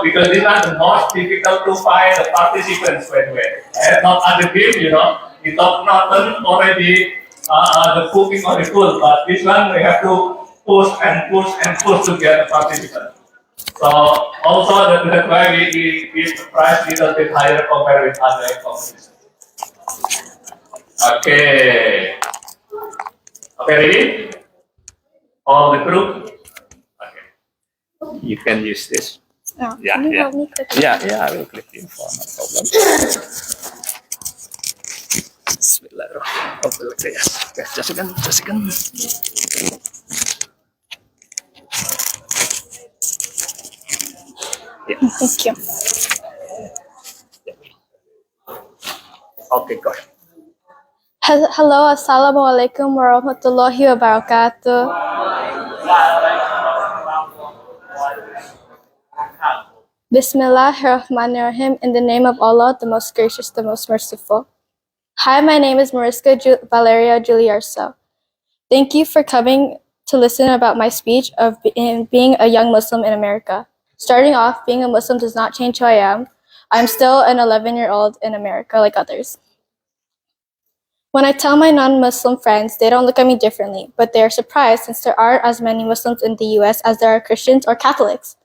because these are the most difficult to find the participants, by the way. And not other game, we talk not already the cooking or the food, but this one we have to push and push and push to get the participants. So also that's why we give the price little bit higher compared with other companies. Okay. Okay, ready? All the crew? Okay. You can use this. Oh, Yeah, can you yeah. help me click? Yeah, I will click the info, no problem. Bismillahirrahmanirrahim. Okay, yes. Okay, just a second. Yeah. Thank you. Okay, go ahead. Hello, assalamualaikum warahmatullahi wabarakatuh. Bismillahirrahmanirrahim. In the name of Allah, the most gracious, the most merciful. Hi, my name is Mariska Valeria Juliarso. Thank you for coming to listen about my speech of being a young Muslim in America. Starting off, being a Muslim does not change who I am. I'm still an 11-year-old in America like others. When I tell my non-Muslim friends, they don't look at me differently, but they are surprised since there aren't as many Muslims in the US as there are Christians or Catholics.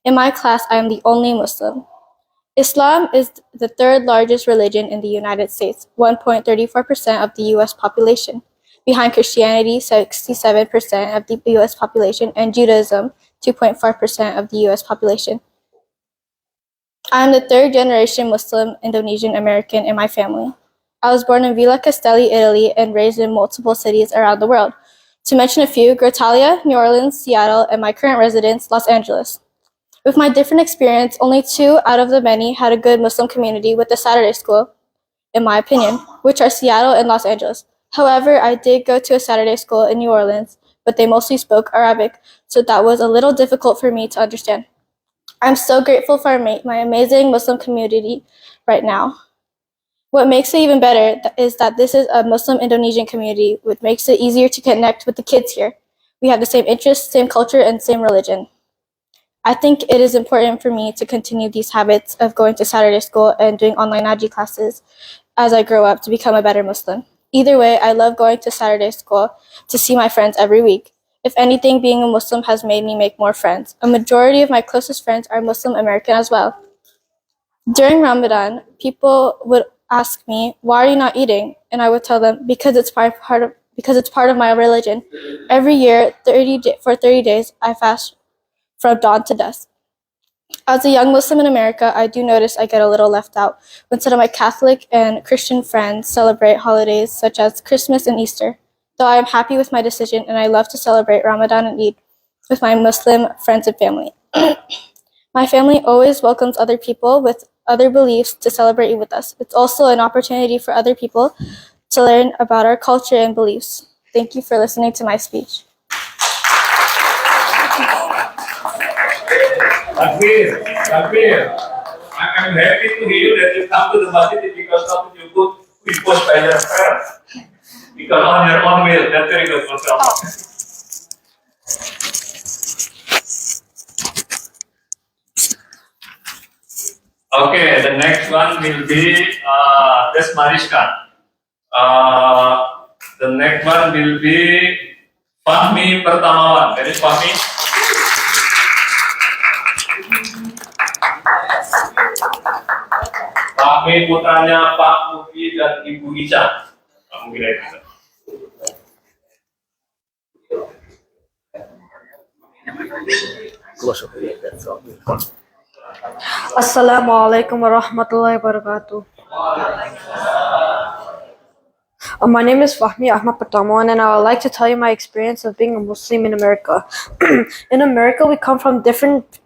In my class, I am the only Muslim. Islam is the third largest religion in the United States, 1.34% of the US population, behind Christianity, 67% of the US population, and Judaism, 2.4% of the US population. I am the third generation Muslim Indonesian American in my family. I was born in Villa Castelli, Italy, and raised in multiple cities around the world. To mention a few, Grotalia, New Orleans, Seattle, and my current residence, Los Angeles. With my different experience, only 2 out of the many had a good Muslim community with the Saturday school, in my opinion, which are Seattle and Los Angeles. However, I did go to a Saturday school in New Orleans, but they mostly spoke Arabic, so that was a little difficult for me to understand. I'm so grateful for my amazing Muslim community right now. What makes it even better is that this is a Muslim Indonesian community, which makes it easier to connect with the kids here. We have the same interests, same culture, and same religion. I think it is important for me to continue these habits of going to Saturday school and doing online Naji classes as I grow up to become a better Muslim. Either way, I love going to Saturday school to see my friends every week. If anything, being a Muslim has made me make more friends. A majority of my closest friends are Muslim American as well. During Ramadan, people would ask me, "Why are you not eating?" And I would tell them, because it's part of my religion. Every year, for 30 days, I fast from dawn to dusk. As a young Muslim in America, I do notice I get a little left out when some of my Catholic and Christian friends celebrate holidays such as Christmas and Easter. Though I am happy with my decision and I love to celebrate Ramadan and Eid with my Muslim friends and family. My family always welcomes other people with other beliefs to celebrate Eid with us. It's also an opportunity for other people to learn about our culture and beliefs. Thank you for listening to my speech. Takbir. I'm happy to hear that you come to the masjid because of you put imposed by your parents. Because on your own will. That's very good. Okay, the next one will be this Mariska. The next one will be Fahmi Pertamawan. That is Fahmi. Fahmi putranya Pak Mufi dan Ibu Isha. Kamu kira itu? Assalamualaikum warahmatullahi wabarakatuh. My name is Fahmi Ahmad Pataman, and I would like to tell you my experience of being a Muslim in America. In America, we come from different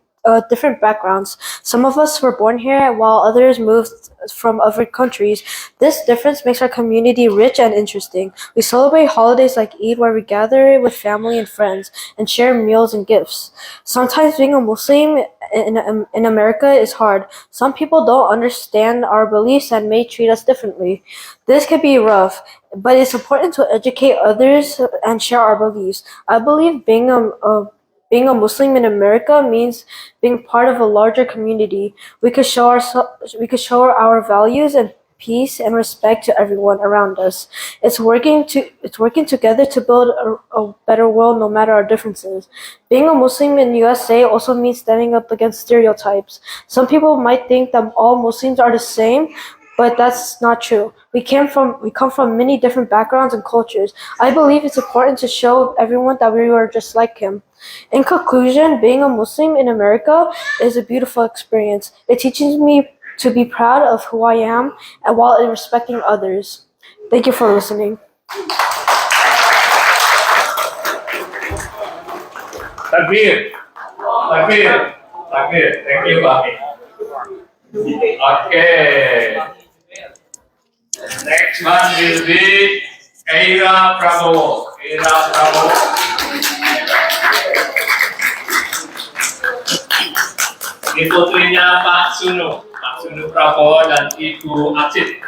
backgrounds. Some of us were born here, while others moved from other countries. This difference makes our community rich and interesting. We celebrate holidays like Eid, where we gather with family and friends and share meals and gifts. Sometimes being a Muslim in America is hard. Some people don't understand our beliefs and may treat us differently. This can be rough, but it's important to educate others and share our beliefs. I believe being Being a Muslim in America means being part of a larger community. We could show our values and peace and respect to everyone around us. It's working together to build a better world no matter our differences. Being a Muslim in USA also means standing up against stereotypes. Some people might think that all Muslims are the same, but that's not true. We come from many different backgrounds and cultures. I believe it's important to show everyone that we are just like him. In conclusion, being a Muslim in America is a beautiful experience. It teaches me to be proud of who I am and while respecting others. Thank you for listening. Takbir. Takbir. Takbir. Thank you, Bami. Okay. Next one will be Eira Prabowo. Eira Prabowo. Ini putrinya Pak Sunu. Pak Sunu Prabowo dan Ibu Acit.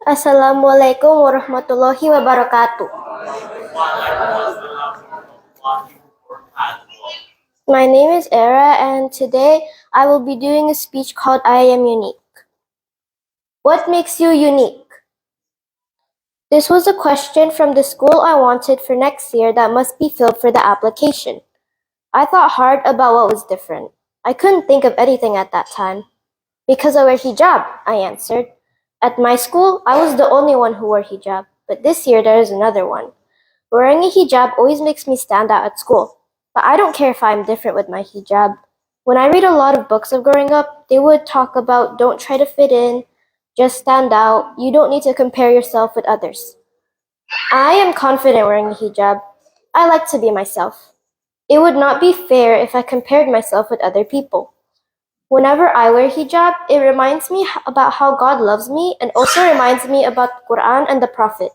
Assalamualaikum warahmatullahi wabarakatuh. My name is Era, and today I will be doing a speech called I Am Unique. What makes you unique? This was a question from the school I wanted for next year that must be filled for the application. I thought hard about what was different. I couldn't think of anything at that time. Because I wear hijab, I answered. At my school, I was the only one who wore hijab, but this year there is another one. Wearing a hijab always makes me stand out at school, but I don't care if I'm different with my hijab. When I read a lot of books of growing up, they would talk about don't try to fit in, just stand out, you don't need to compare yourself with others. I am confident wearing a hijab. I like to be myself. It would not be fair if I compared myself with other people. Whenever I wear hijab, it reminds me about how God loves me and also reminds me about the Quran and the Prophet.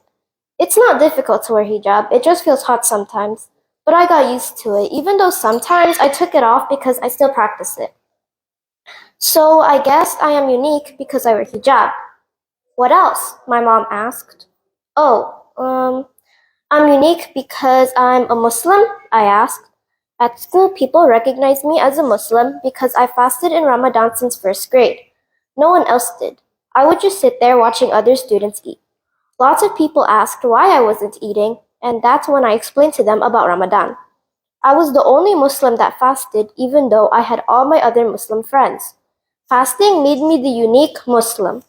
It's not difficult to wear hijab, it just feels hot sometimes. But I got used to it, even though sometimes I took it off because I still practice it. So I guess I am unique because I wear hijab. What else? My mom asked. I'm unique because I'm a Muslim, I asked. At school, people recognize me as a Muslim because I fasted in Ramadan since first grade. No one else did. I would just sit there watching other students eat. Lots of people asked why I wasn't eating, and that's when I explained to them about Ramadan. I was the only Muslim that fasted, even though I had all my other Muslim friends. Fasting made me the unique Muslim.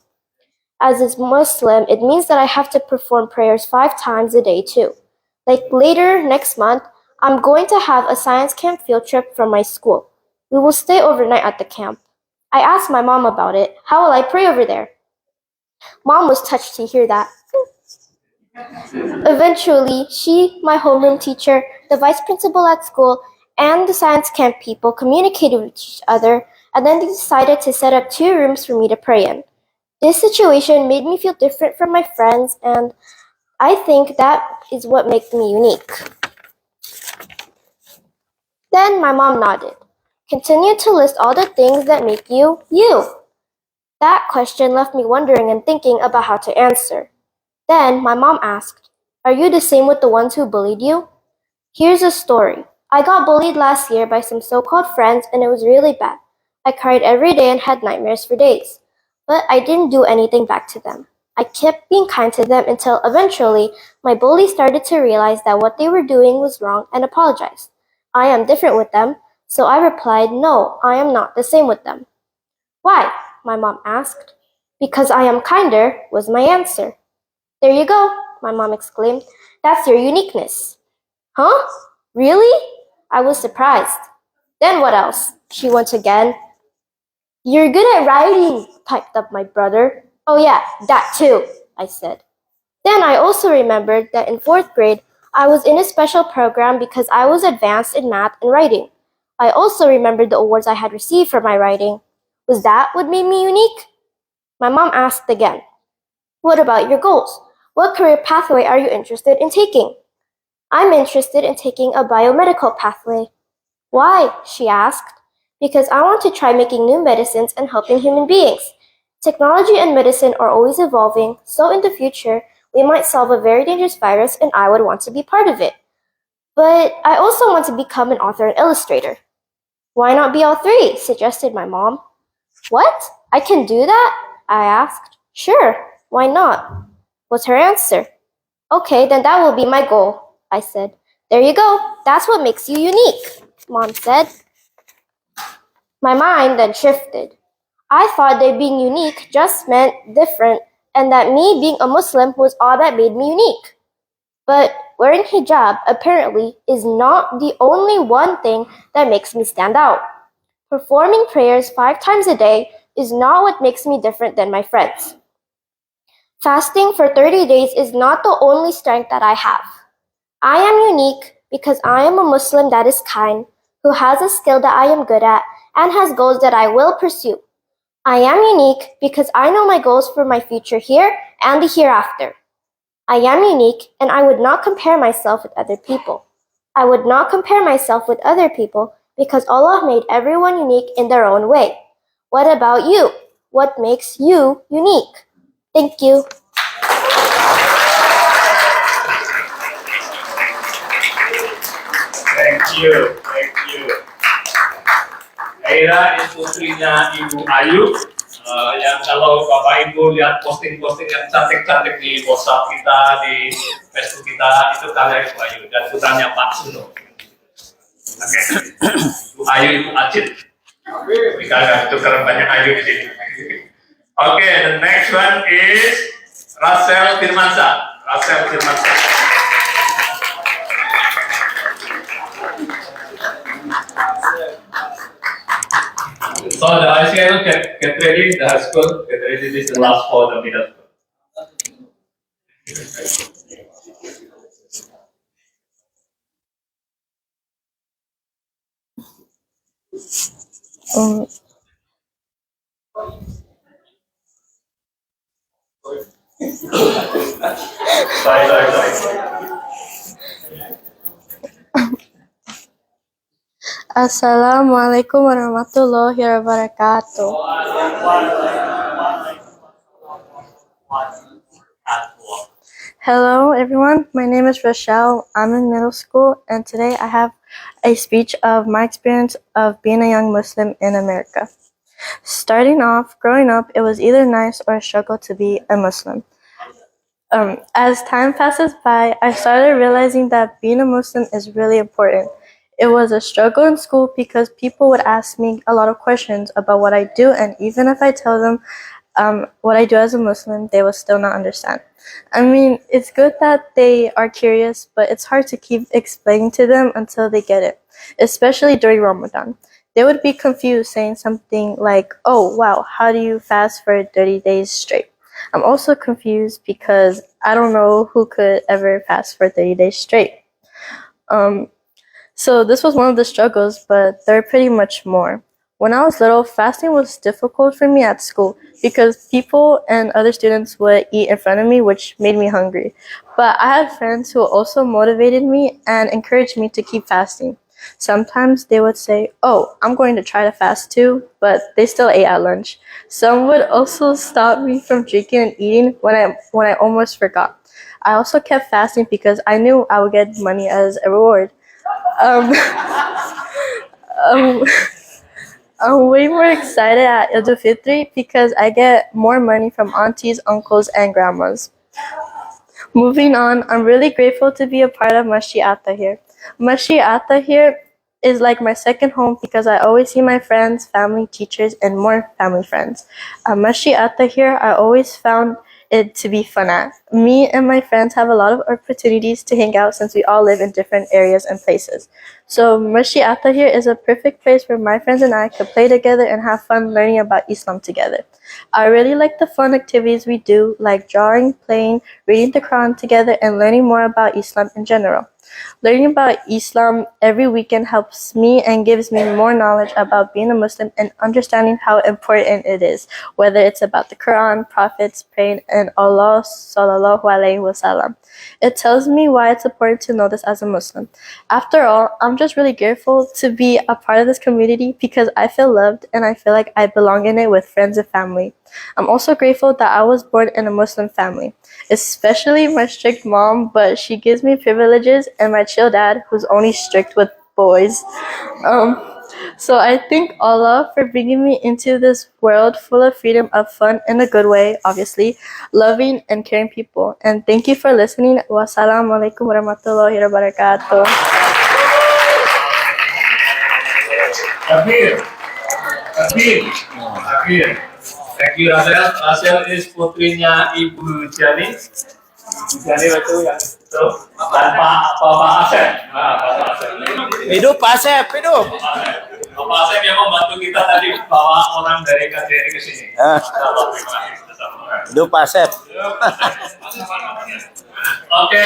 As a Muslim, it means that I have to perform prayers 5 times a day too. Like later next month, I'm going to have a science camp field trip from my school. We will stay overnight at the camp. I asked my mom about it. How will I pray over there? Mom was touched to hear that. Eventually, she, my homeroom teacher, the vice principal at school, and the science camp people communicated with each other, and then they decided to set up 2 rooms for me to pray in. This situation made me feel different from my friends, and I think that is what makes me unique. Then my mom nodded. Continue to list all the things that make you, you. That question left me wondering and thinking about how to answer. Then my mom asked, are you the same with the ones who bullied you? Here's a story. I got bullied last year by some so-called friends and it was really bad. I cried every day and had nightmares for days. But I didn't do anything back to them. I kept being kind to them until eventually my bully started to realize that what they were doing was wrong and apologized. I am different with them, so I replied, no, I am not the same with them. Why? My mom asked. Because I am kinder, was my answer. There you go, my mom exclaimed. That's your uniqueness. Huh? Really? I was surprised. Then what else? She went again. You're good at writing, piped up my brother. Oh yeah, that too, I said. Then I also remembered that in 4th grade, I was in a special program because I was advanced in math and writing. I also remembered the awards I had received for my writing. Was that what made me unique? My mom asked again. What about your goals? What career pathway are you interested in taking? I'm interested in taking a biomedical pathway. Why? She asked. Because I want to try making new medicines and helping human beings. Technology and medicine are always evolving, so in the future, We might solve a very dangerous virus and I would want to be part of it. But I also want to become an author and illustrator. Why not be all three? Suggested my mom. What? I can do that? I asked. Sure, why not? Was her answer. Okay, then that will be my goal, I said. There you go. That's what makes you unique, Mom said. My mind then shifted. I thought that being unique just meant different and that me being a Muslim was all that made me unique. But wearing hijab apparently is not the only one thing that makes me stand out. Performing prayers 5 times a day is not what makes me different than my friends. Fasting for 30 days is not the only strength that I have. I am unique because I am a Muslim that is kind, who has a skill that I am good at, and has goals that I will pursue. I am unique because I know my goals for my future here and the hereafter. I am unique and I would not compare myself with other people. I would not compare myself with other people because Allah made everyone unique in their own way. What about you? What makes you unique? Thank you. Thank you. Thank you. Aira ini putrinya Ibu Ayu. Yang kalau Bapak Ibu lihat posting-posting yang cantik-cantik di WhatsApp kita, di Facebook kita, itu karya Ibu Ayu dan putranya Pak Suno. Oke. Ibu Ayu, Ibu Acit. Kita tukar banyak Ayu di sini. Oke, the next one is Rasel Firmansyah. Rasel Firmansyah. So the ICL get ready, the high school, get ready, this is the last for the middle school. Sorry. Assalamualaikum warahmatullahi wabarakatuh. Hello everyone, my name is Rochelle. I'm in middle school and today I have a speech of my experience of being a young Muslim in America. Starting off, growing up, it was either nice or a struggle to be a Muslim. As time passes by, I started realizing that being a Muslim is really important. It was a struggle in school because people would ask me a lot of questions about what I do, and even if I tell them what I do as a Muslim, they will still not understand. I mean, it's good that they are curious, but it's hard to keep explaining to them until they get it, especially during Ramadan. They would be confused saying something like, oh, wow, how do you fast for 30 days straight? I'm also confused because I don't know who could ever fast for 30 days straight. So this was one of the struggles, but there are pretty much more. When I was little, fasting was difficult for me at school because people and other students would eat in front of me, which made me hungry. But I had friends who also motivated me and encouraged me to keep fasting. Sometimes they would say, oh, I'm going to try to fast too, but they still ate at lunch. Some would also stop me from drinking and eating when I almost forgot. I also kept fasting because I knew I would get money as a reward. I'm way more excited at Eid al-Fitr because I get more money from aunties, uncles, and grandmas. Moving on, I'm really grateful to be a part of Masjid At-Thohir. Masjid At-Thohir is like my second home because I always see my friends, family, teachers, and more family friends. Masjid At-Thohir, I always found it to be fun at. Me and my friends have a lot of opportunities to hang out since we all live in different areas and places. So Masjid At-Thohir is a perfect place where my friends and I could play together and have fun learning about Islam together. I really like the fun activities we do, like drawing, playing, reading the Quran together, and learning more about Islam in general. Learning about Islam every weekend helps me and gives me more knowledge about being a Muslim and understanding how important it is, whether it's about the Quran, prophets, praying, and Allah sallallahu alaihi wasallam. It tells me why it's important to know this as a Muslim. After all, I'm just really grateful to be a part of this community because I feel loved and I feel like I belong in it with friends and family. I'm also grateful that I was born in a Muslim family, especially my strict mom, but she gives me privileges, and my chill dad, who's only strict with boys. So I thank Allah for bringing me into this world full of freedom, of fun, in a good way, obviously, loving and caring people. And thank you for listening. Wassalamualaikum warahmatullahi wabarakatuh. Akhir. Thank you, Rachel. Rachel is putrinya Ibu Jani. Jani itu yang itu dan Bapak Asep. Bapak Asep. Hidup Pak Asep, hidup. Bapak Asep yang membantu kita tadi bawa orang dari KJRI ke sini. Hidup Pak Asep. Oke.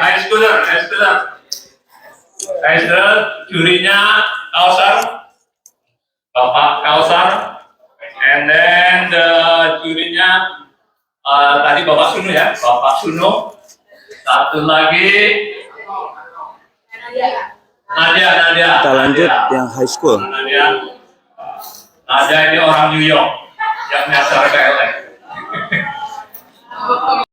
High schooler. Jurinya Kausar. Bapak Kausar. And then the jurinya tadi Bapak Suno ya, Bapak Suno. Satu lagi Nadia. Kita lanjut yang high school. Nadia ini orang New York yang nyasar ke